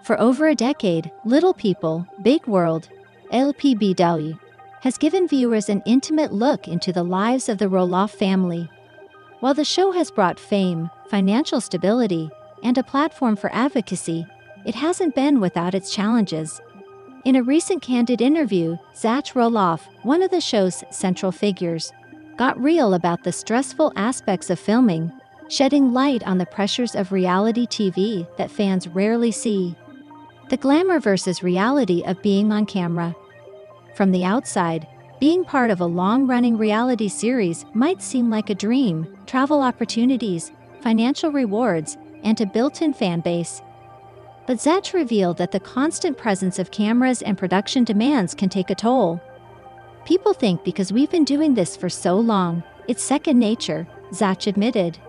For over a decade, Little People, Big World, LPBW, has given viewers an intimate look into the lives of the Roloff family. While the show has brought fame, financial stability, and a platform for advocacy, it hasn't been without its challenges. In a recent candid interview, Zach Roloff, one of the show's central figures, got real about the stressful aspects of filming, shedding light on the pressures of reality TV that fans rarely see. The glamour versus reality of being on camera. From the outside, being part of a long-running reality series might seem like a dream: travel opportunities, financial rewards, and a built-in fan base. But Zach revealed that the constant presence of cameras and production demands can take a toll. People think because we've been doing this for so long, it's second nature, Zach admitted.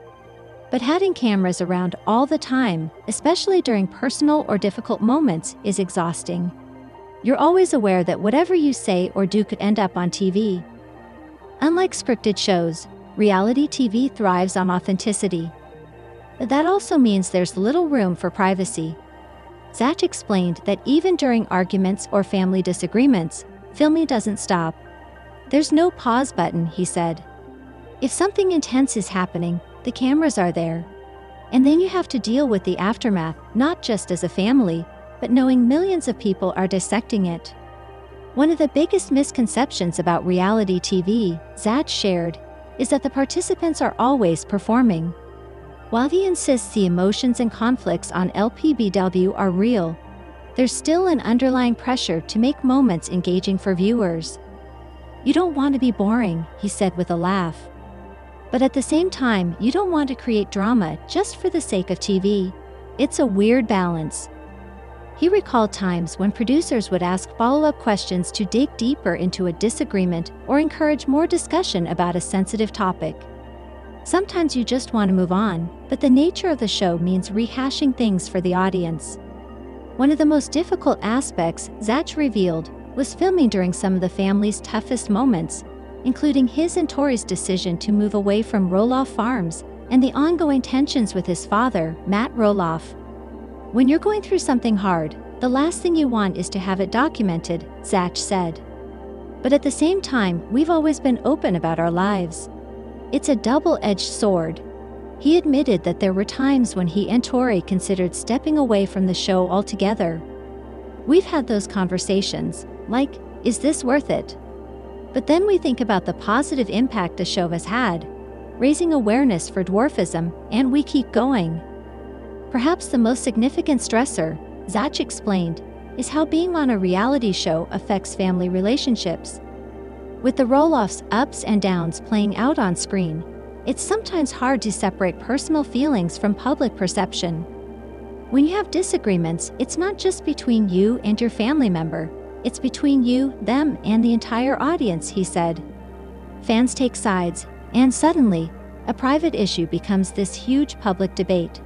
But having cameras around all the time, especially during personal or difficult moments, is exhausting. You're always aware that whatever you say or do could end up on TV. Unlike scripted shows, reality TV thrives on authenticity. But that also means there's little room for privacy. Zach explained that even during arguments or family disagreements, filming doesn't stop. There's no pause button, he said. If something intense is happening, the cameras are there. And then you have to deal with the aftermath, not just as a family, but knowing millions of people are dissecting it. One of the biggest misconceptions about reality TV, Zach shared, is that the participants are always performing. While he insists the emotions and conflicts on LPBW are real, there's still an underlying pressure to make moments engaging for viewers. You don't want to be boring, he said with a laugh. But at the same time, you don't want to create drama just for the sake of TV. It's a weird balance. He recalled times when producers would ask follow-up questions to dig deeper into a disagreement or encourage more discussion about a sensitive topic. Sometimes you just want to move on, but the nature of the show means rehashing things for the audience. One of the most difficult aspects, Zach revealed, was filming during some of the family's toughest moments, including his and Tori's decision to move away from Roloff Farms and the ongoing tensions with his father, Matt Roloff. When you're going through something hard, the last thing you want is to have it documented, Zach said. But at the same time, we've always been open about our lives. It's a double-edged sword. He admitted that there were times when he and Tori considered stepping away from the show altogether. We've had those conversations, like, is this worth it? But then we think about the positive impact the show has had, raising awareness for dwarfism, and we keep going. Perhaps the most significant stressor, Zach explained, is how being on a reality show affects family relationships. With the Roloffs' ups and downs playing out on screen, it's sometimes hard to separate personal feelings from public perception. When you have disagreements, it's not just between you and your family member, it's between you, them, and the entire audience, he said. Fans take sides, and suddenly, a private issue becomes this huge public debate.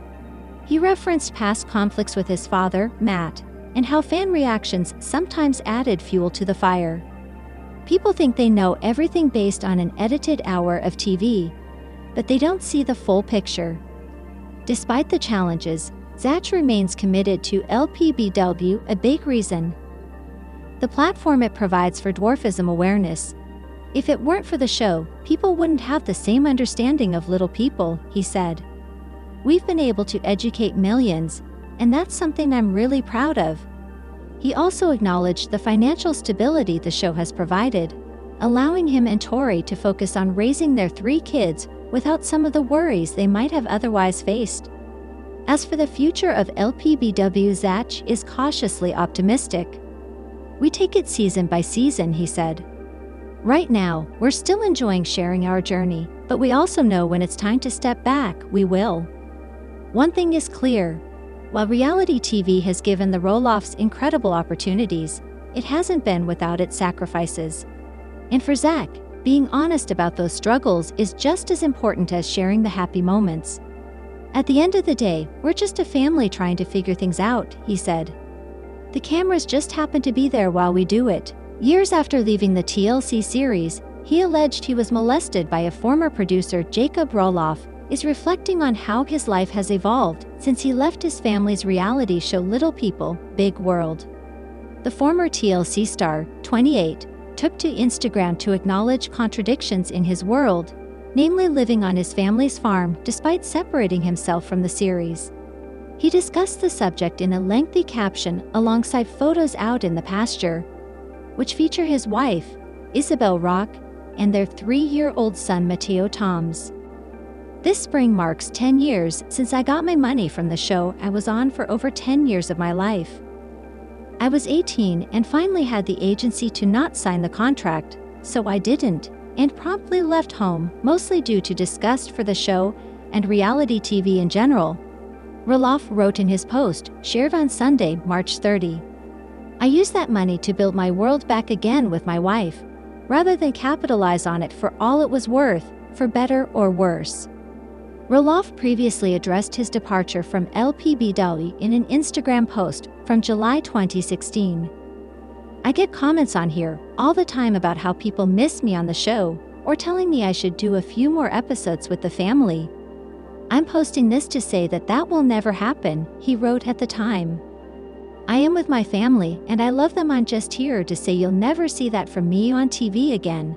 He referenced past conflicts with his father, Matt, and how fan reactions sometimes added fuel to the fire. People think they know everything based on an edited hour of TV, but they don't see the full picture. Despite the challenges, Zach remains committed to LPBW, a big reason. The platform it provides for dwarfism awareness. If it weren't for the show, people wouldn't have the same understanding of Little People, he said. We've been able to educate millions, and that's something I'm really proud of. He also acknowledged the financial stability the show has provided, allowing him and Tori to focus on raising their 3 kids without some of the worries they might have otherwise faced. As for the future of LPBW, Zach is cautiously optimistic. We take it season by season, he said. Right now, we're still enjoying sharing our journey, but we also know when it's time to step back, we will. One thing is clear. While reality TV has given the Roloffs incredible opportunities, it hasn't been without its sacrifices. And for Zach, being honest about those struggles is just as important as sharing the happy moments. At the end of the day, we're just a family trying to figure things out, he said. The cameras just happen to be there while we do it. Years after leaving the TLC series, he alleged he was molested by a former producer, Jacob Roloff, is reflecting on how his life has evolved since he left his family's reality show Little People, Big World. The former TLC star, 28, took to Instagram to acknowledge contradictions in his world, namely living on his family's farm despite separating himself from the series. He discussed the subject in a lengthy caption alongside photos out in the pasture, which feature his wife, Isabel Rock, and their 3-year-old son Mateo Toms. This spring marks 10 years since I got my money from the show I was on for over 10 years of my life. I was 18 and finally had the agency to not sign the contract, so I didn't, and promptly left home, mostly due to disgust for the show and reality TV in general, Roloff wrote in his post, shared on Sunday, March 30. I used that money to build my world back again with my wife, rather than capitalize on it for all it was worth, for better or worse. Roloff previously addressed his departure from LPBW in an Instagram post from July 2016. I get comments on here all the time about how people miss me on the show or telling me I should do a few more episodes with the family. I'm posting this to say that will never happen, he wrote at the time. I am with my family and I love them. I'm just here to say you'll never see that from me on TV again.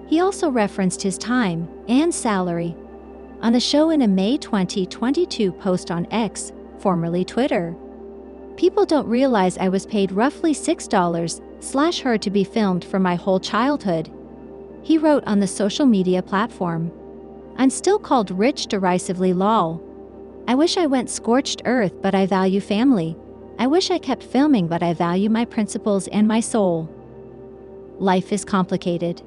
He also referenced his time and salary on the show in a May 2022 post on X, formerly Twitter. People don't realize I was paid roughly $6/her to be filmed for my whole childhood, he wrote on the social media platform. I'm still called rich derisively lol. I wish I went scorched earth, but I value family. I wish I kept filming, but I value my principles and my soul. Life is complicated.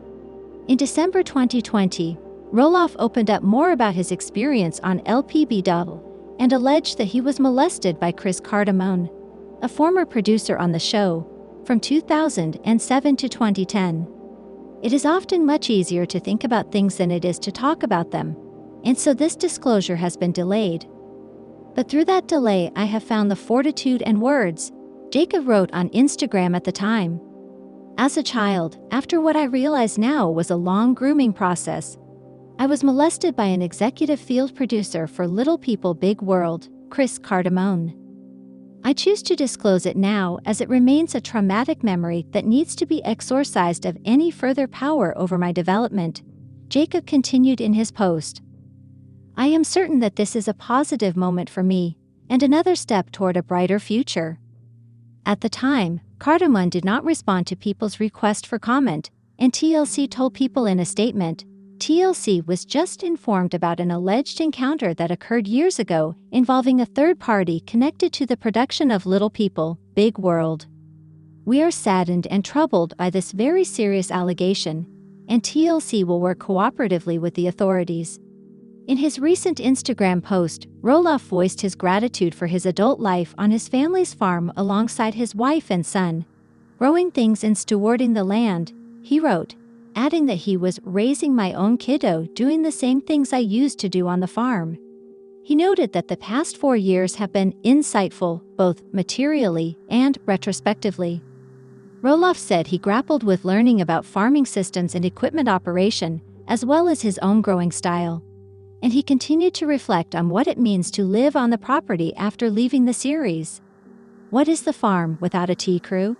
In December 2020, Roloff opened up more about his experience on LPBW and alleged that he was molested by Chris Cardamone, a former producer on the show, from 2007 to 2010. It is often much easier to think about things than it is to talk about them, and so this disclosure has been delayed. But through that delay, I have found the fortitude and words, Jacob wrote on Instagram at the time. As a child, after what I realize now was a long grooming process, I was molested by an executive field producer for Little People Big World, Chris Cardamone. I choose to disclose it now as it remains a traumatic memory that needs to be exorcised of any further power over my development, Jacob continued in his post. I am certain that this is a positive moment for me and another step toward a brighter future. At the time, Cardamone did not respond to people's request for comment, and TLC told people in a statement, TLC was just informed about an alleged encounter that occurred years ago involving a third party connected to the production of Little People, Big World. We are saddened and troubled by this very serious allegation, and TLC will work cooperatively with the authorities. In his recent Instagram post, Roloff voiced his gratitude for his adult life on his family's farm alongside his wife and son, growing things and stewarding the land, he wrote, adding that he was raising my own kiddo doing the same things I used to do on the farm. He noted that the past 4 years have been insightful, both materially and retrospectively. Roloff said he grappled with learning about farming systems and equipment operation, as well as his own growing style. And he continued to reflect on what it means to live on the property after leaving the series. What is the farm without a T crew?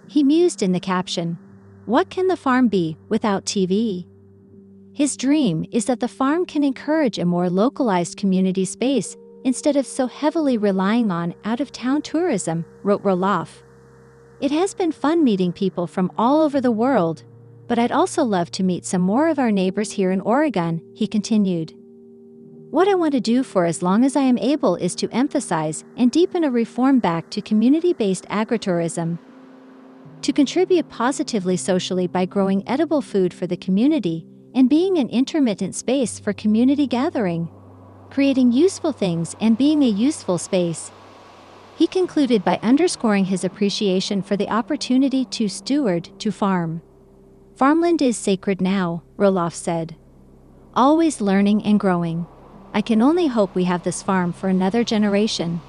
He mused in the caption, what can the farm be without TV? His dream is that the farm can encourage a more localized community space instead of so heavily relying on out-of-town tourism, wrote Roloff. It has been fun meeting people from all over the world, but I'd also love to meet some more of our neighbors here in Oregon, he continued. What I want to do for as long as I am able is to emphasize and deepen a reform back to community-based agritourism, to contribute positively socially by growing edible food for the community and being an intermittent space for community gathering, creating useful things and being a useful space. He concluded by underscoring his appreciation for the opportunity to steward, to farm. Farmland is sacred now, Roloff said. Always learning and growing. I can only hope we have this farm for another generation.